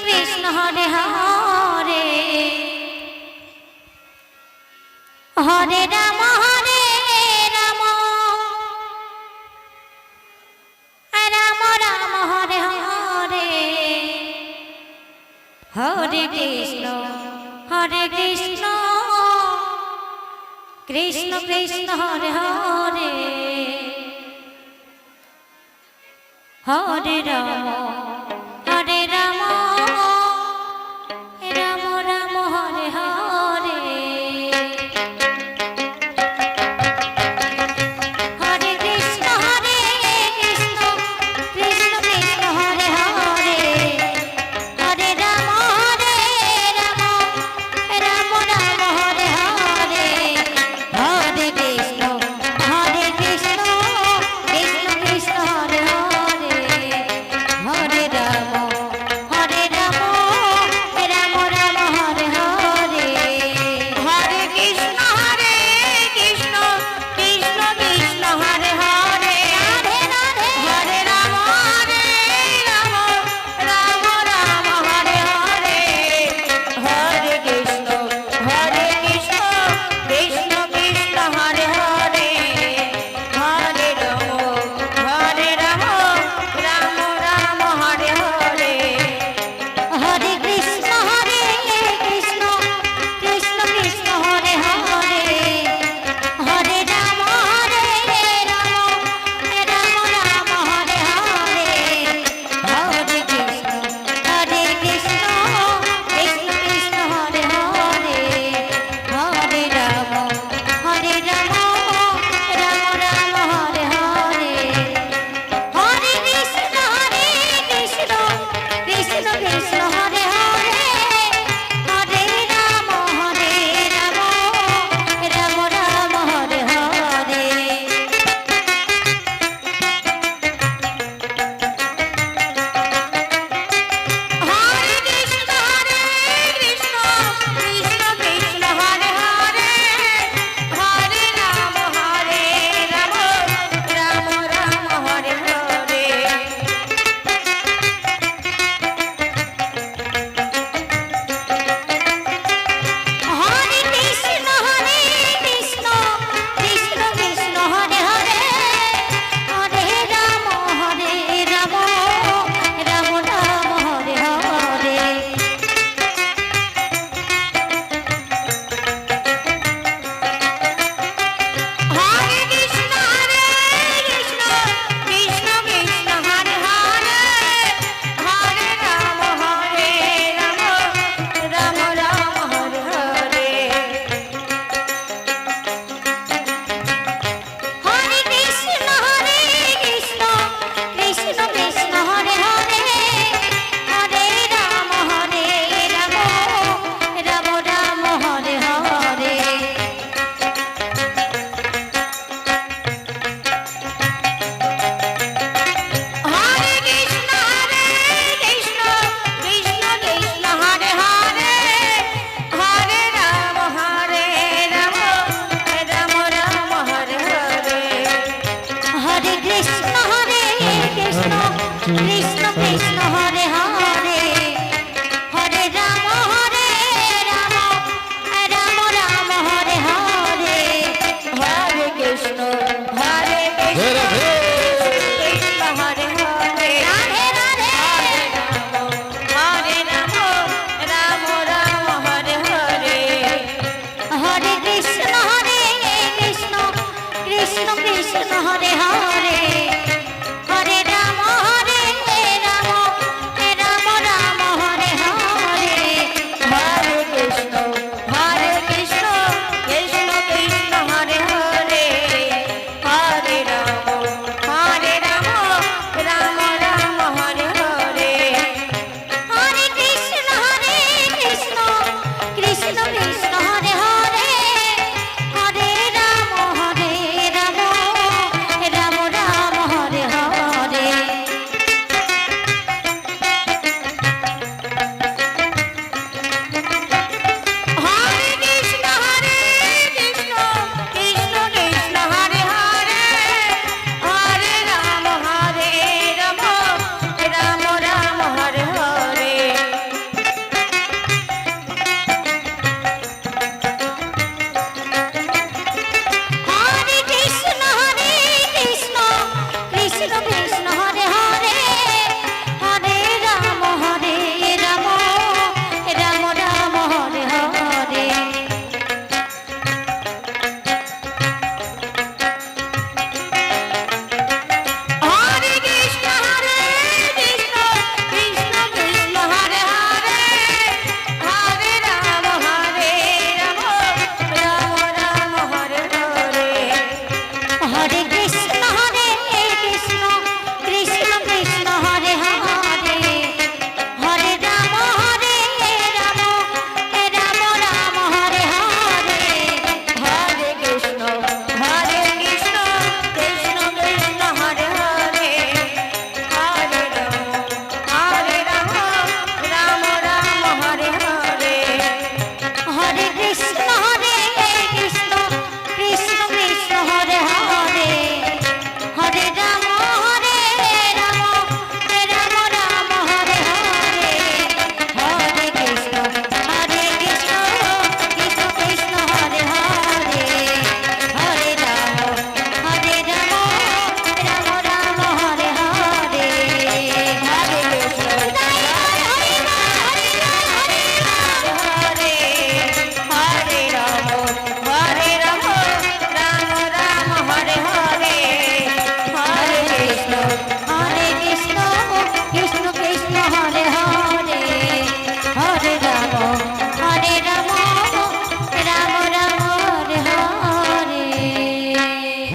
Krishna Hare Hare Hare Ram Ram Ram Hare Hare Hare Krishna Krishna Krishna Hare Hare Hare Ram Ram Ram Hare Hare Hare Krishna Krishna Krishna Hare Hare Hare Ram Ram Ram Hare Hare Hare Krishna Krishna Krishna Hare Hare Hare Ram Ram Ram Hare Hare Hare Krishna Krishna Krishna Krishna Hare Hare Hare Ram Ram Ram Hare Hare Hare Krishna Krishna Krishna Krishna Hare Hare Hare Ram Ram Ram Hare Hare Hare Krishna Krishna Krishna Krishna Hare Hare Hare Ram Ram Ram Hare Hare Hare Krishna Krishna Krishna Krishna Hare Hare Hare Ram Ram Ram Hare Hare Hare Krishna Krishna Krishna Krishna Hare Hare Hare Ram Ram Ram Hare Hare Hare Krishna Krishna Krishna Krishna Hare Hare Hare Ram Ram Ram Hare Hare Hare Krishna Krishna Krishna Krishna Hare Hare Hare Ram Ram Ram Hare Hare Hare Krishna Krishna Krishna Krishna Hare Hare Hare Ram Ram Ram Hare Hare Hare Krishna Krishna Krishna Hare Hare Hare Ram Ram Ram Hare Hare Hare Krishna Krishna Krishna Krishna Hare Hare Hare Ram Ram Ram Hare Hare Hare Krishna Krishna Krishna